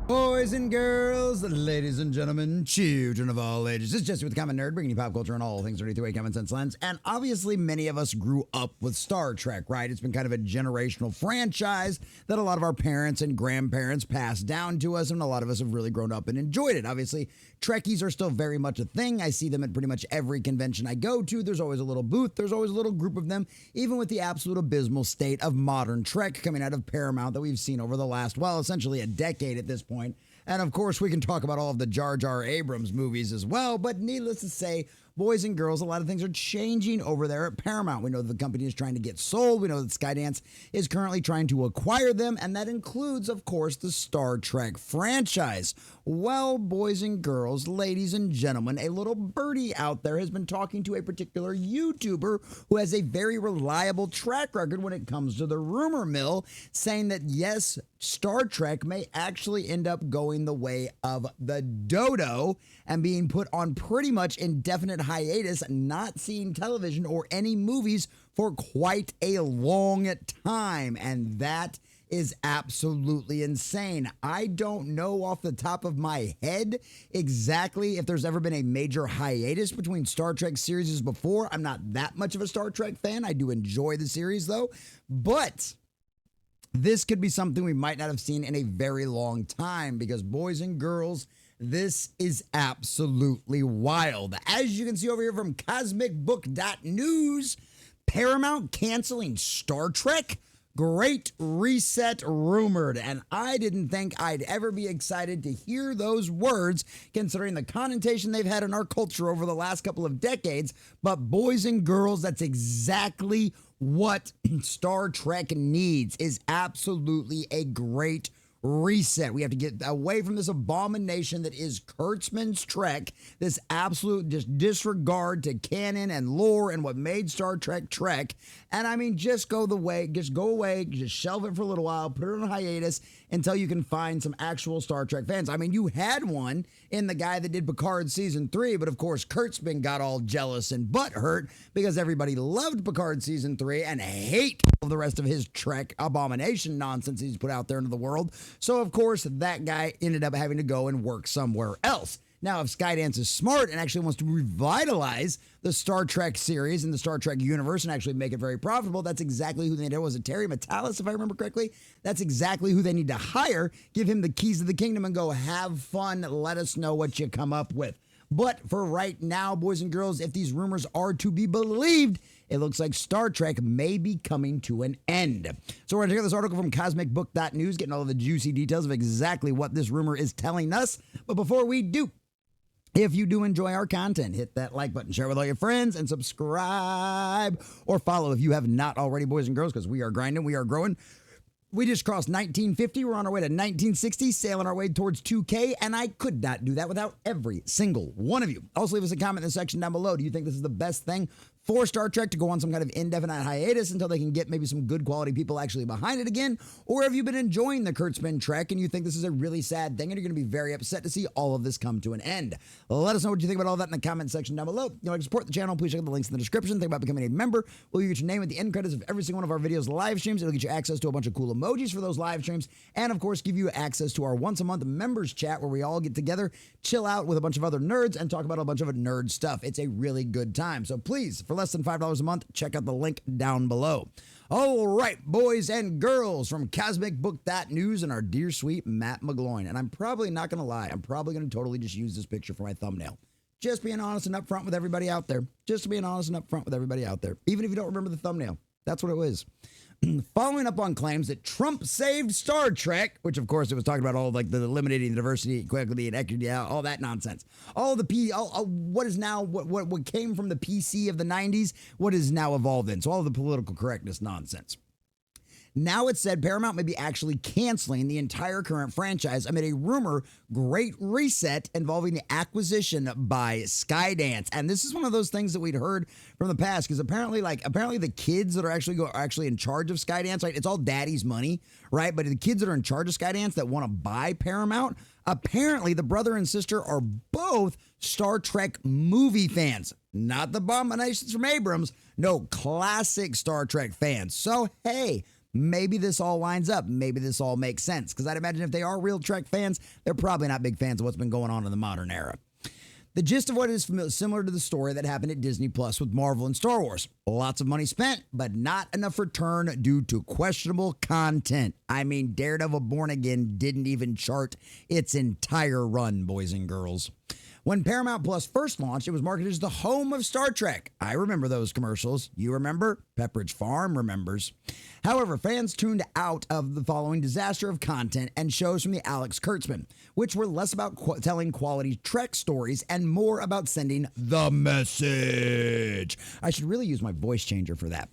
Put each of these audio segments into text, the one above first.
Boys and girls, ladies and gentlemen, children of all ages, it's Jesse with the Common Nerd, bringing you pop culture and all things through a common sense lens. And obviously, many of us grew up with Star Trek, right? It's been kind of a generational franchise that a lot of our parents and grandparents passed down to us, and a lot of us have really grown up and enjoyed it. Obviously, Trekkies are still very much a thing. I see them at pretty much every convention I go to. There's always a little booth. There's always a little group of them, even with the absolute abysmal state of modern Trek coming out of Paramount that we've seen over the last, well, essentially a decade at this point. And of course, we can talk about all of the Jar Jar Abrams movies as well, but needless to say, boys and girls, a lot of things are changing over there at Paramount. We know that the company is trying to get sold. We know that Skydance is currently trying to acquire them, and that includes, of course, the Star Trek franchise. Well, boys and girls, ladies and gentlemen, a little birdie out there has been talking to a particular YouTuber who has a very reliable track record when it comes to the rumor mill, saying that, yes, Star Trek may actually end up going the way of the Dodo and being put on pretty much indefinite hiatus, not seeing television or any movies for quite a long time. And that is absolutely insane. I don't know off the top of my head exactly if there's ever been a major hiatus between Star Trek series before. I'm not that much of a Star Trek fan. I do enjoy the series though, but this could be something we might not have seen in a very long time because, boys and girls, this is absolutely wild. As you can see over here from cosmicbook.news, Paramount canceling Star Trek? Great reset rumored, and I didn't think I'd ever be excited to hear those words considering the connotation they've had in our culture over the last couple of decades. But boys and girls, that's exactly what Star Trek needs, is absolutely a great reset. We have to get away from this abomination that is Kurtzman's Trek, this absolute just disregard to canon and lore and what made Star Trek Trek. And I mean, just go away, just shelve it for a little while, put it on hiatus until you can find some actual Star Trek fans. I mean, you had one in the guy that did Picard season 3, but of course Kurtzman got all jealous and butthurt because everybody loved Picard season 3 and hate all the rest of his Trek abomination nonsense he's put out there into the world. So of course that guy ended up having to go and work somewhere else. Now, if Skydance is smart and actually wants to revitalize the Star Trek series and the Star Trek universe and actually make it very profitable, that's exactly who they did. Was it Terry Matalas, if I remember correctly? That's exactly who they need to hire. Give him the keys of the kingdom and go have fun. Let us know what you come up with. But for right now, boys and girls, if these rumors are to be believed, it looks like Star Trek may be coming to an end. So we're going to check out this article from cosmicbook.news, getting all of the juicy details of exactly what this rumor is telling us. But before we do, if you do enjoy our content, hit that like button, share with all your friends, and subscribe or follow if you have not already, boys and girls, because we are grinding, we are growing. We just crossed 1950. We're on our way to 1960, sailing our way towards 2K, and I could not do that without every single one of you. Also, leave us a comment in the section down below. Do you think this is the best thing for Star Trek to go on some kind of indefinite hiatus until they can get maybe some good quality people actually behind it again? Or have you been enjoying the Kurtzman Trek and you think this is a really sad thing and you're going to be very upset to see all of this come to an end? Let us know what you think about all that in the comment section down below. If you want to support the channel, please check out the links in the description. Think about becoming a member. We'll get your name at the end credits of every single one of our videos live streams. It'll get you access to a bunch of cool emojis for those live streams and, of course, give you access to our once-a-month members chat where we all get together, chill out with a bunch of other nerds, and talk about a bunch of nerd stuff. It's a really good time. So please, for less than $5 a month, check out the link down below. All right, boys and girls, from cosmicbook.news and our dear sweet Matt McGloin. And I'm probably not going to lie. I'm probably going to totally just use this picture for my thumbnail. Just being honest and upfront with everybody out there. Just being honest and upfront with everybody out there. Even if you don't remember the thumbnail. That's what it was. Following up on claims that Trump saved Star Trek, which of course it was talking about all like the eliminating diversity, equity, and equity, all that nonsense. All the what is now what came from the PC of the 90s, what is now evolved in. So all of the political correctness nonsense. Now it's said Paramount may be actually canceling the entire current franchise amid a rumor great reset involving the acquisition by Skydance. And this is one of those things that we'd heard from the past because apparently the kids that are actually in charge of Skydance, right? It's all daddy's money, right? But the kids that are in charge of Skydance that want to buy Paramount, apparently the brother and sister are both Star Trek movie fans. Not the abominations from Abrams, no, classic Star Trek fans. So, hey, maybe this all lines up. Maybe this all makes sense. Because I'd imagine if they are real Trek fans, they're probably not big fans of what's been going on in the modern era. The gist of what is similar to the story that happened at Disney Plus with Marvel and Star Wars. Lots of money spent, but not enough return due to questionable content. I mean, Daredevil Born Again didn't even chart its entire run, boys and girls. When Paramount Plus first launched, it was marketed as the home of Star Trek. I remember those commercials. You remember? Pepperidge Farm remembers. However, fans tuned out of the following disaster of content and shows from the Alex Kurtzman, which were less about telling quality Trek stories and more about sending the message. I should really use my voice changer for that.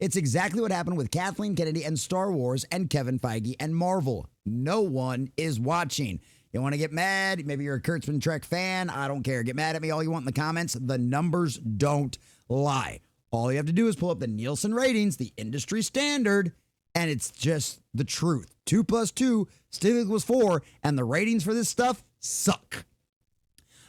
It's exactly what happened with Kathleen Kennedy and Star Wars and Kevin Feige and Marvel. No one is watching. You want to get mad? Maybe you're a Kurtzman Trek fan. I don't care. Get mad at me all you want in the comments. The numbers don't lie. All you have to do is pull up the Nielsen ratings, the industry standard, and it's just the truth. 2 plus 2 still equals 4, and the ratings for this stuff suck.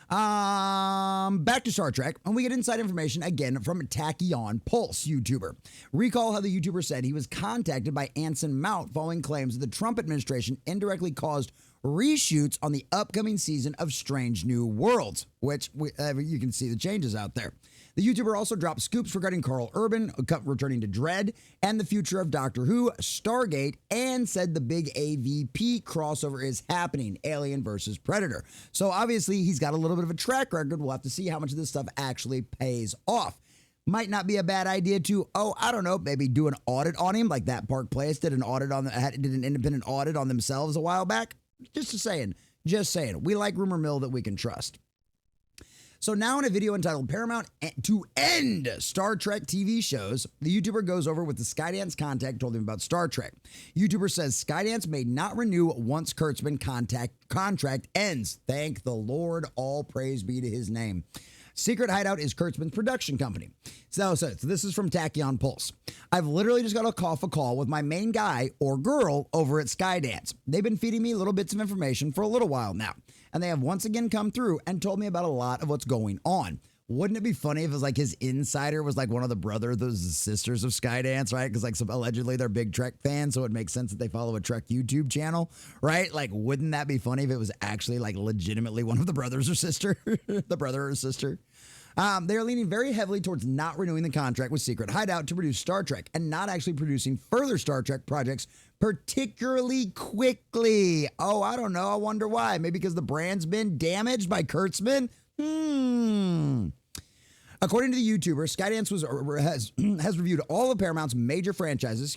Back to Star Trek, and we get inside information again from Tachyon Pulse YouTuber. Recall how the YouTuber said he was contacted by Anson Mount following claims that the Trump administration indirectly caused reshoots on the upcoming season of Strange New Worlds, which you can see the changes out there. The YouTuber also dropped scoops regarding Carl Urban returning to Dread and the future of Doctor Who, Stargate, and said the big AVP crossover is happening, Alien versus Predator. So obviously he's got a little bit of a track record. We'll have to see how much of this stuff actually pays off. Might not be a bad idea to, I don't know, maybe do an audit on him, like that Park Place did an independent audit on themselves a while back. Just saying. We like rumor mill that we can trust. So now in a video entitled Paramount to End Star Trek TV Shows, the YouTuber goes over what the Skydance contact told him about Star Trek. YouTuber says Skydance may not renew once Kurtzman contract ends. Thank the Lord, all praise be to his name. Secret Hideout is Kurtzman's production company. So this is from Tachyon Pulse. I've literally just got a call with my main guy or girl over at Skydance. They've been feeding me little bits of information for a little while now, and they have once again come through and told me about a lot of what's going on. Wouldn't it be funny if it was like his insider was like one of the sisters of Skydance, right? Because allegedly they're big Trek fans, so it makes sense that they follow a Trek YouTube channel, right? Like, wouldn't that be funny if it was actually like legitimately one of the brothers or sister, the brother or sister? They are leaning very heavily towards not renewing the contract with Secret Hideout to produce Star Trek and not actually producing further Star Trek projects particularly quickly. I don't know. I wonder why. Maybe because the brand's been damaged by Kurtzman? According to the YouTuber, Skydance has reviewed all of Paramount's major franchises,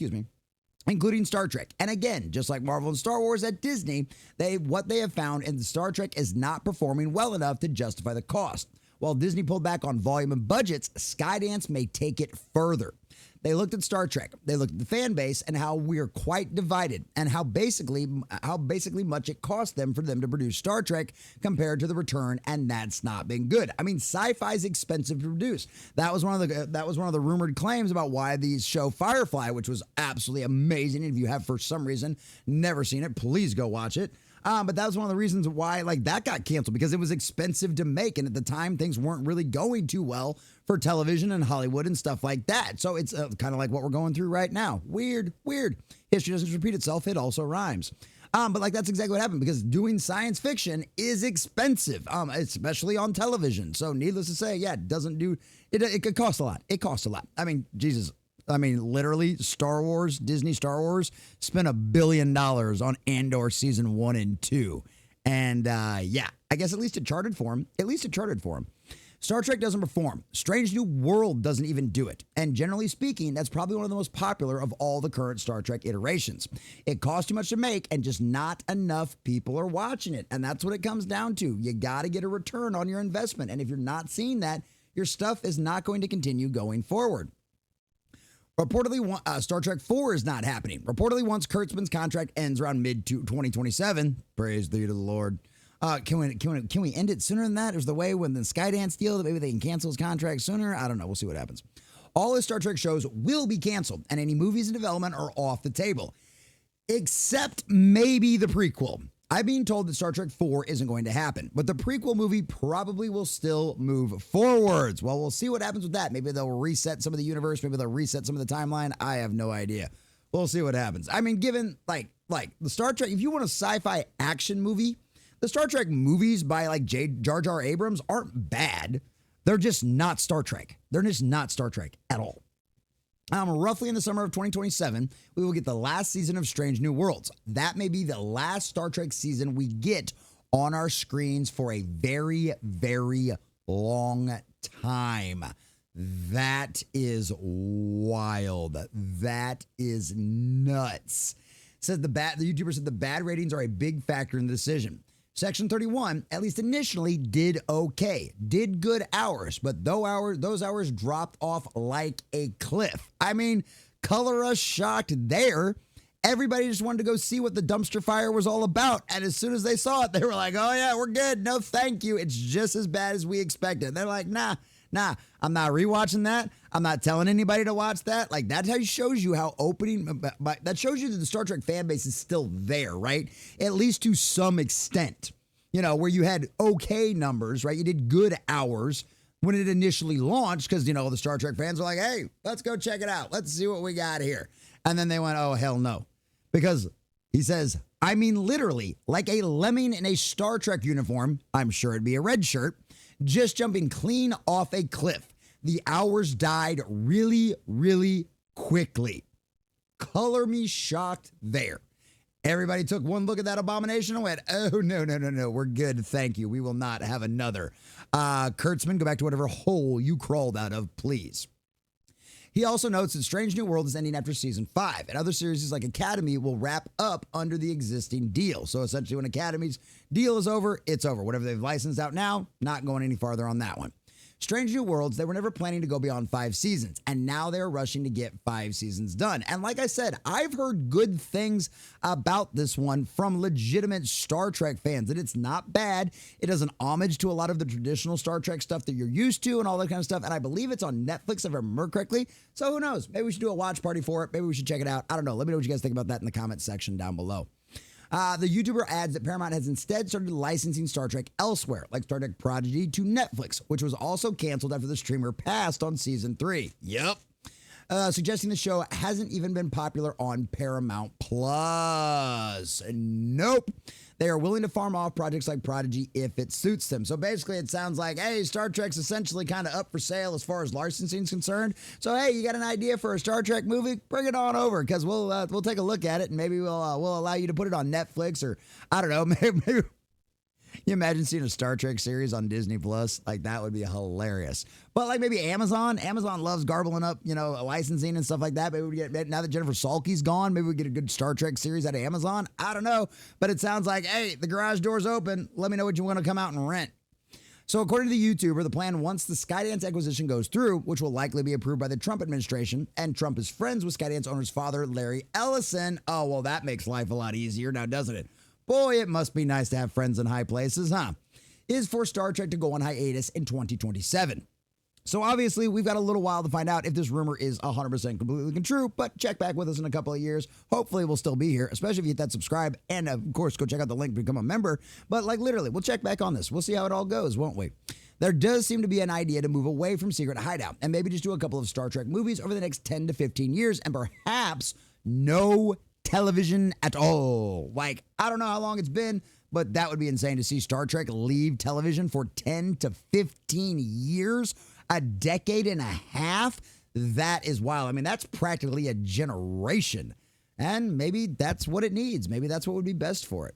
including Star Trek. And again, just like Marvel and Star Wars at Disney, what they have found in the Star Trek is not performing well enough to justify the cost. While Disney pulled back on volume and budgets, Skydance may take it further. They looked at Star Trek, they looked at the fan base and how we are quite divided and how basically much it cost them for them to produce Star Trek compared to the return, and that's not been good. I mean, sci-fi is expensive to produce. That was one of the rumored claims about why the show Firefly, which was absolutely amazing. If you have for some reason never seen it, please go watch it. But that was one of the reasons why that got canceled, because it was expensive to make. And at the time, things weren't really going too well for television and Hollywood and stuff like that. So it's kind of like what we're going through right now. Weird. History doesn't repeat itself. It also rhymes. But that's exactly what happened, because doing science fiction is expensive, especially on television. So needless to say, it doesn't do it. It could cost a lot. It costs a lot. I mean, Jesus. Literally, Disney Star Wars spent $1 billion on Andor season 1 and 2. And I guess at least it charted for him. Star Trek doesn't perform. Strange New World doesn't even do it. And generally speaking, that's probably one of the most popular of all the current Star Trek iterations. It costs too much to make, and just not enough people are watching it. And that's what it comes down to. You got to get a return on your investment. And if you're not seeing that, your stuff is not going to continue going forward. Reportedly, Star Trek 4 is not happening. Reportedly, once Kurtzman's contract ends around mid-2027, praise be to the Lord. Can we end it sooner than that? Is the way when the Skydance deal that maybe they can cancel his contract sooner? I don't know. We'll see what happens. All his Star Trek shows will be canceled, and any movies in development are off the table, except maybe the prequel. I'm being told that Star Trek 4 isn't going to happen, but the prequel movie probably will still move forwards. Well, we'll see what happens with that. Maybe they'll reset some of the universe. Maybe they'll reset some of the timeline. I have no idea. We'll see what happens. I mean, given like the Star Trek, if you want a sci-fi action movie, the Star Trek movies by like Jar Jar Abrams aren't bad. They're just not Star Trek. They're just not Star Trek at all. Roughly in the summer of 2027, we will get the last season of Strange New Worlds. That may be the last Star Trek season we get on our screens for a very, very long time. That is wild. That is nuts. The YouTuber said the bad ratings are a big factor in the decision. Section 31, at least initially, did okay. Did good hours, but those hours dropped off like a cliff. I mean, color us shocked there. Everybody just wanted to go see what the dumpster fire was all about. And as soon as they saw it, they were like, oh yeah, we're good. No, thank you. It's just as bad as we expected. And they're like, nah, I'm not rewatching that. I'm not telling anybody to watch that. Like, that's how it shows you how that shows you that the Star Trek fan base is still there, right? At least to some extent, where you had okay numbers, right? You did good hours when it initially launched because, the Star Trek fans were like, hey, let's go check it out. Let's see what we got here. And then they went, oh, hell no. Because he says, I mean, literally, like a lemming in a Star Trek uniform, I'm sure it'd be a red shirt, just jumping clean off a cliff. The hours died really, really quickly. Color me shocked there. Everybody took one look at that abomination and went, oh, no, we're good, thank you. We will not have another. Kurtzman, go back to whatever hole you crawled out of, please. He also notes that Strange New World is ending after season 5, and other series like Academy will wrap up under the existing deal. So essentially when Academy's deal is over, it's over. Whatever they've licensed out now, not going any farther on that one. Strange New Worlds, they were never planning to go beyond 5 seasons, and now they're rushing to get 5 seasons done. And like I said, I've heard good things about this one from legitimate Star Trek fans, that it's not bad. It does an homage to a lot of the traditional Star Trek stuff that you're used to and all that kind of stuff, and I believe it's on Netflix, if I remember correctly. So who knows? Maybe we should do a watch party for it. Maybe we should check it out. I don't know. Let me know what you guys think about that in the comments section down below. The YouTuber adds that Paramount has instead started licensing Star Trek elsewhere, like Star Trek Prodigy to Netflix, which was also canceled after the streamer passed on season 3. Yep. Suggesting the show hasn't even been popular on Paramount Plus. Nope. They are willing to farm off projects like Prodigy if it suits them. So basically it sounds like, hey, Star Trek's essentially kind of up for sale as far as licensing is concerned. So hey, you got an idea for a Star Trek movie? Bring it on over, because we'll take a look at it, and maybe we'll allow you to put it on Netflix, or I don't know, maybe. You imagine seeing a Star Trek series on Disney Plus? Like, that would be hilarious. But like maybe Amazon loves garbling up, licensing and stuff like that. Maybe we get, now that Jennifer Salke's gone, maybe we get a good Star Trek series out of Amazon. I don't know, but it sounds like, hey, the garage door's open. Let me know what you want to come out and rent. So according to the YouTuber, the plan once the Skydance acquisition goes through, which will likely be approved by the Trump administration, and Trump is friends with Skydance owner's father, Larry Ellison. Oh, well, that makes life a lot easier now, doesn't it? Boy, it must be nice to have friends in high places, huh? Is for Star Trek to go on hiatus in 2027. So obviously, we've got a little while to find out if this rumor is 100% completely true, but check back with us in a couple of years. Hopefully, we'll still be here, especially if you hit that subscribe, and of course, go check out the link to become a member. But like literally, we'll check back on this. We'll see how it all goes, won't we? There does seem to be an idea to move away from Secret Hideout and maybe just do a couple of Star Trek movies over the next 10 to 15 years, and perhaps no television at all. Like, I don't know how long it's been, but that would be insane to see Star Trek leave television for 10 to 15 years, a decade and a half. That is wild. I mean, that's practically a generation, and maybe that's what it needs. Maybe that's what would be best for it.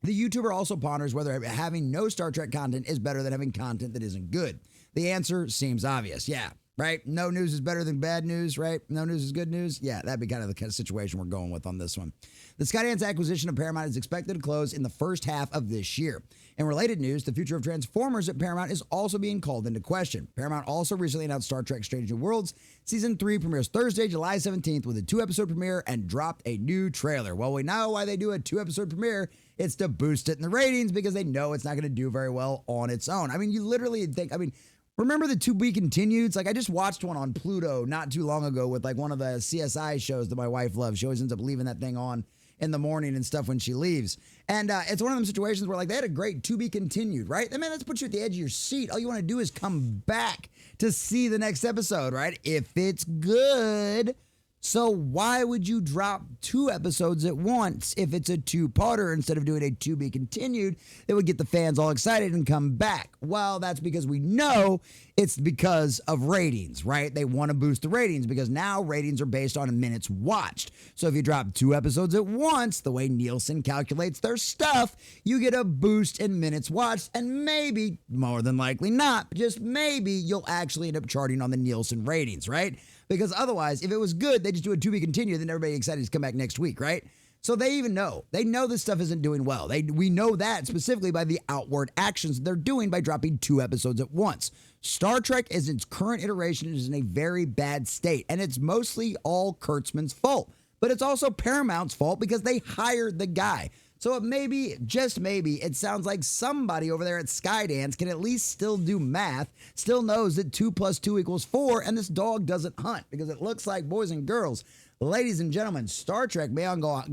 The YouTuber also ponders whether having no Star Trek content is better than having content that isn't good. The answer seems obvious. Yeah. Right? No news is better than bad news, right? No news is good news. Yeah, that'd be kind of the situation we're going with on this one. The Skydance acquisition of Paramount is expected to close in the first half of this year. In related news, the future of Transformers at Paramount is also being called into question. Paramount also recently announced Star Trek Strange New Worlds. Season 3 premieres Thursday, July 17th with a 2-episode premiere and dropped a new trailer. Well, we know why they do a 2-episode premiere. It's to boost it in the ratings because they know it's not going to do very well on its own. I mean, you literally think, remember the To Be Continueds? Like, I just watched one on Pluto not too long ago with like one of the CSI shows that my wife loves. She always ends up leaving that thing on in the morning and stuff when she leaves. And it's one of them situations where like they had a great To Be Continued, right? I mean, that's put you at the edge of your seat. All you want to do is come back to see the next episode, right? If it's good. So why would you drop 2 episodes at once if it's a two-parter instead of doing a to be continued that would get the fans all excited and come back? Well, that's because we know it's because of ratings, right? They want to boost the ratings because now ratings are based on minutes watched. So if you drop 2 episodes at once, the way Nielsen calculates their stuff, you get a boost in minutes watched, and maybe, more than likely not, just maybe you'll actually end up charting on the Nielsen ratings, right? Because otherwise, if it was good, they just do a to be continued, then everybody excited to come back next week, right? So they even know. They know this stuff isn't doing well. We know that specifically by the outward actions they're doing by dropping 2 episodes at once. Star Trek, as its current iteration, is in a very bad state, and it's mostly all Kurtzman's fault. But it's also Paramount's fault because they hired the guy. So it maybe, just maybe, it sounds like somebody over there at Skydance can at least still do math, still knows that 2 + 2 = 4, and this dog doesn't hunt, because it looks like, boys and girls, ladies and gentlemen, Star Trek may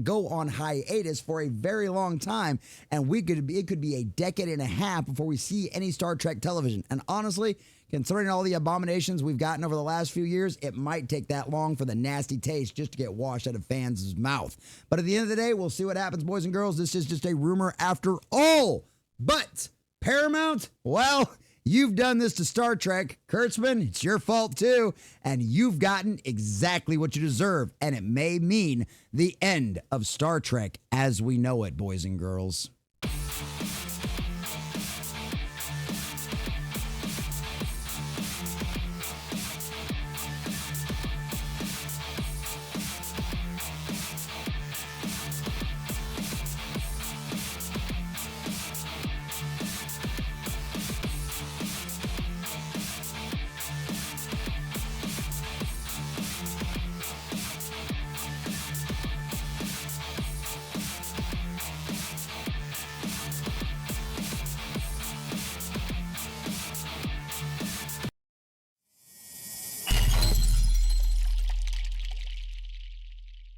go on hiatus for a very long time, and it could be a decade and a half before we see any Star Trek television. And honestly, considering all the abominations we've gotten over the last few years, it might take that long for the nasty taste just to get washed out of fans' mouth. But at the end of the day, we'll see what happens, boys and girls. This is just a rumor after all. But Paramount, well, you've done this to Star Trek. Kurtzman, it's your fault too. And you've gotten exactly what you deserve. And it may mean the end of Star Trek as we know it, boys and girls.